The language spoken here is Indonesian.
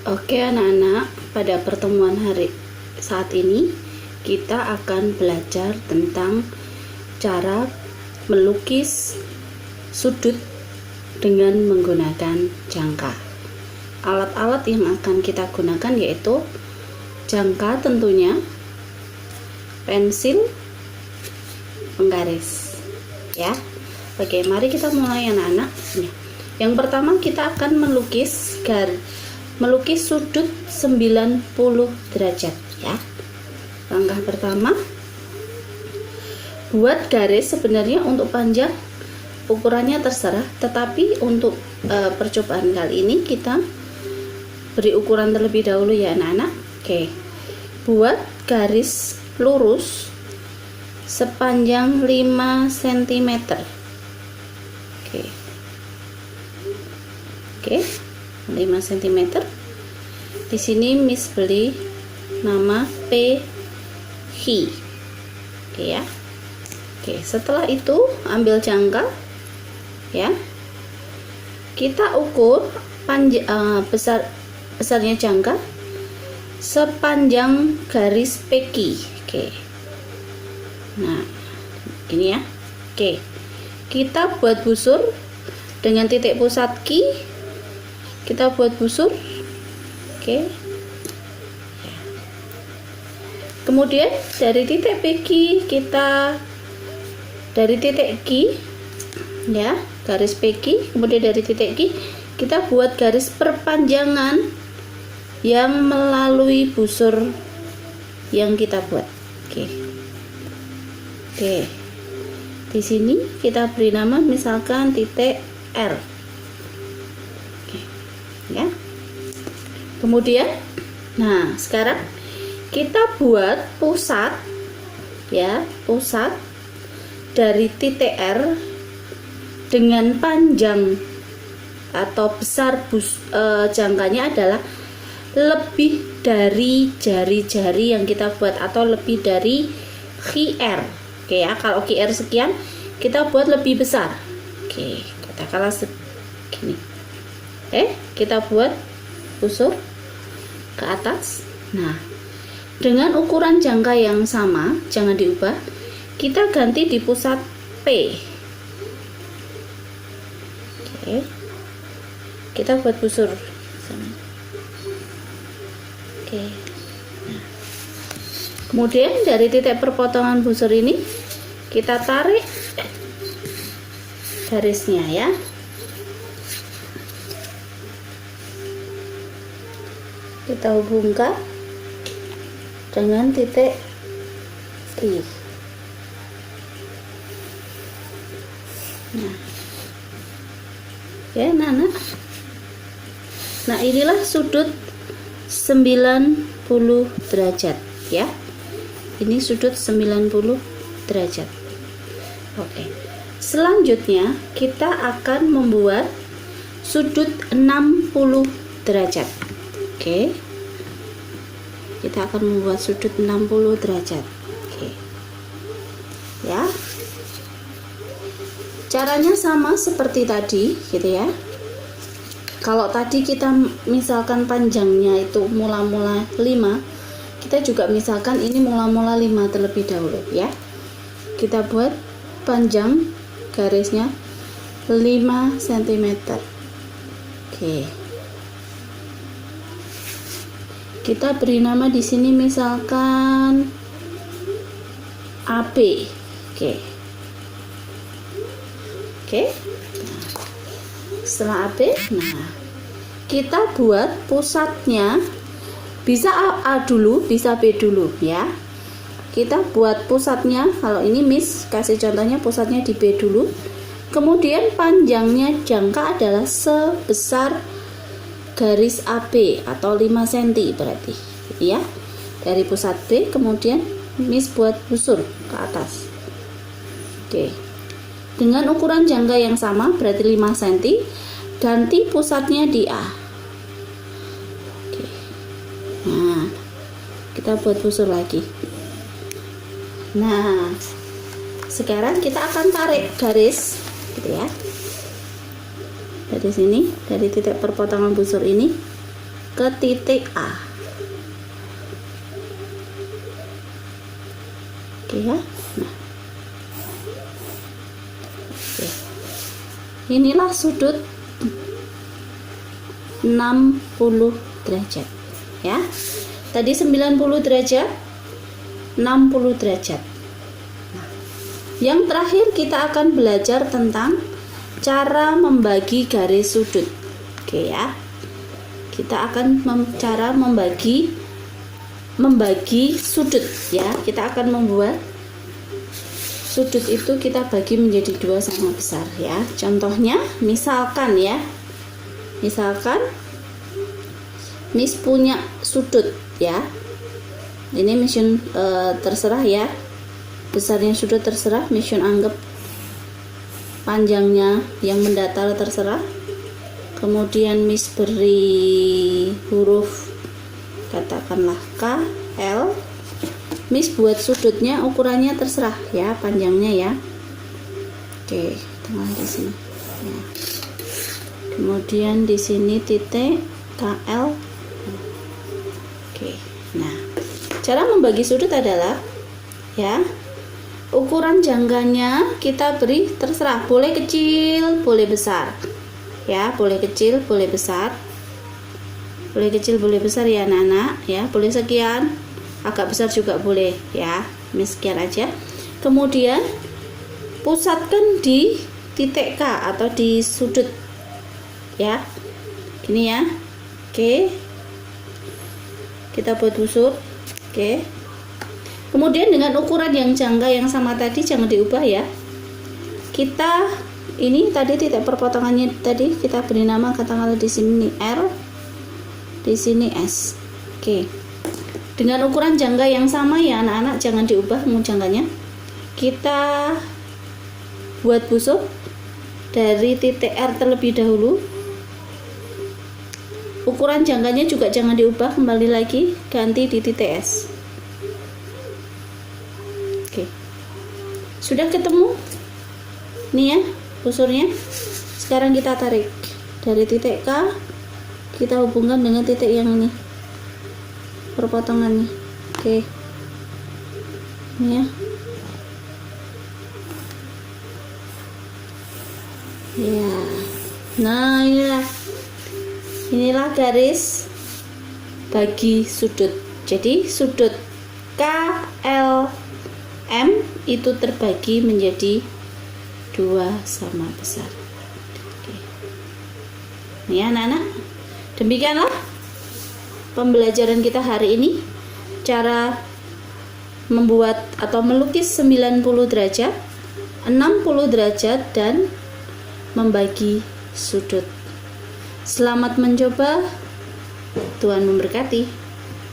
Oke anak-anak, pada pertemuan hari saat ini kita akan belajar tentang cara melukis sudut dengan menggunakan jangka. Alat-alat yang akan kita gunakan yaitu jangka tentunya, pensil, penggaris. Ya. Oke, mari kita mulai anak-anak. Yang pertama kita akan melukis sudut 90 derajat ya. Langkah pertama, buat garis. Sebenarnya untuk panjang ukurannya terserah, tetapi untuk percobaan kali ini kita beri ukuran terlebih dahulu ya anak-anak. Oke, buat garis lurus sepanjang 5 cm. Oke, 5 cm. Di sini Miss beli nama PH. Oke ya. Oke, setelah itu ambil jangka ya. Kita ukur besarnya jangka sepanjang garis PQ. Oke. Nah, ini ya. Oke. Kita buat busur dengan titik pusat Q. Kita buat busur. Oke. Kemudian dari titik PQ dari titik Q ya, garis PQ, kemudian dari titik Q kita buat garis perpanjangan yang melalui busur yang kita buat. Oke. Di sini kita beri nama misalkan titik R. Ya. Kemudian nah sekarang kita buat pusat ya, pusat dari titik R dengan panjang atau besar jangkanya adalah lebih dari jari-jari yang kita buat atau lebih dari QR. Oke ya, kalau QR sekian kita buat lebih besar. Oke, katakanlah segini. Kita buat busur ke atas. Nah, dengan ukuran jangka yang sama, jangan diubah. Kita ganti di pusat P. Oke. Kita buat busur. Oke. Nah. Kemudian dari titik perpotongan busur ini kita tarik garisnya ya. Kita hubungkan dengan titik I. Nah, ya Nana. Nah, inilah sudut 90 derajat ya. Ini sudut 90 derajat. Oke. Selanjutnya kita akan membuat sudut 60 derajat. Oke. Kita akan membuat sudut 60 derajat. Oke. Ya. Caranya sama seperti tadi, gitu ya. Kalau tadi kita misalkan panjangnya itu mula-mula 5, kita juga misalkan ini mula-mula 5 terlebih dahulu ya. Kita buat panjang garisnya 5 cm. Oke. Kita beri nama di sini misalkan AB. Oke. Setelah AB, nah kita buat pusatnya, bisa A dulu, bisa B dulu ya. Kita buat pusatnya, kalau ini Miss kasih contohnya pusatnya di B dulu. Kemudian panjangnya jangka adalah sebesar garis AB atau 5 cm berarti ya. Dari pusat B kemudian Miss buat busur ke atas. Oke. Dengan ukuran jangka yang sama berarti 5 cm, ganti pusatnya di A. Oke. Nah, kita buat busur lagi. Nah, sekarang kita akan tarik garis gitu ya. Dari sini, dari titik perpotongan busur ini ke titik A. Oke ya. Nah. Oke. Inilah sudut 60 derajat ya. Tadi 90 derajat, 60 derajat. Nah, yang terakhir kita akan belajar tentang cara membagi garis sudut. Oke ya. Kita akan cara membagi sudut ya. Kita akan membuat sudut itu kita bagi menjadi dua sama besar ya. Contohnya misalkan ya. Misalkan Miss punya sudut ya. Ini Mission terserah ya. Besarnya sudut terserah, Mission anggap panjangnya yang mendatar terserah. Kemudian Miss beri huruf katakanlah K, L. Miss buat sudutnya ukurannya terserah ya, panjangnya ya. Oke, tengah di sini. Ya. Kemudian di sini titik KL. Oke. Nah, cara membagi sudut adalah ya, ukuran jangganya kita beri terserah, boleh kecil, boleh besar. Ya, boleh kecil, boleh besar. Boleh kecil, boleh besar ya anak-anak ya, boleh sekian, agak besar juga boleh ya. Sekian aja. Kemudian pusatkan di titik K atau di sudut ya. Gini ya. Oke. Kita buat busur. Oke. Kemudian dengan ukuran yang jangka yang sama tadi jangan diubah ya. Kita ini tadi titik perpotongannya tadi kita beri nama katakanlah di sini R, di sini S. Oke. Dengan ukuran jangka yang sama ya anak-anak, jangan diubah jangganya. Kita buat busur dari titik R terlebih dahulu. Ukuran jangganya juga jangan diubah, kembali lagi ganti di titik S. Oke. Sudah ketemu? Nih ya, busurnya. Sekarang kita tarik dari titik K, kita hubungkan dengan titik yang ini. Perpotongannya. Oke. Ini ya. Ya. Nah, inilah garis bagi sudut. Jadi sudut KLM itu terbagi menjadi dua sama besar. Oke. Ini ya anak-anak. Demikianlah pembelajaran kita hari ini. Cara membuat atau melukis 90 derajat, 60 derajat dan membagi sudut. Selamat mencoba. Tuhan memberkati.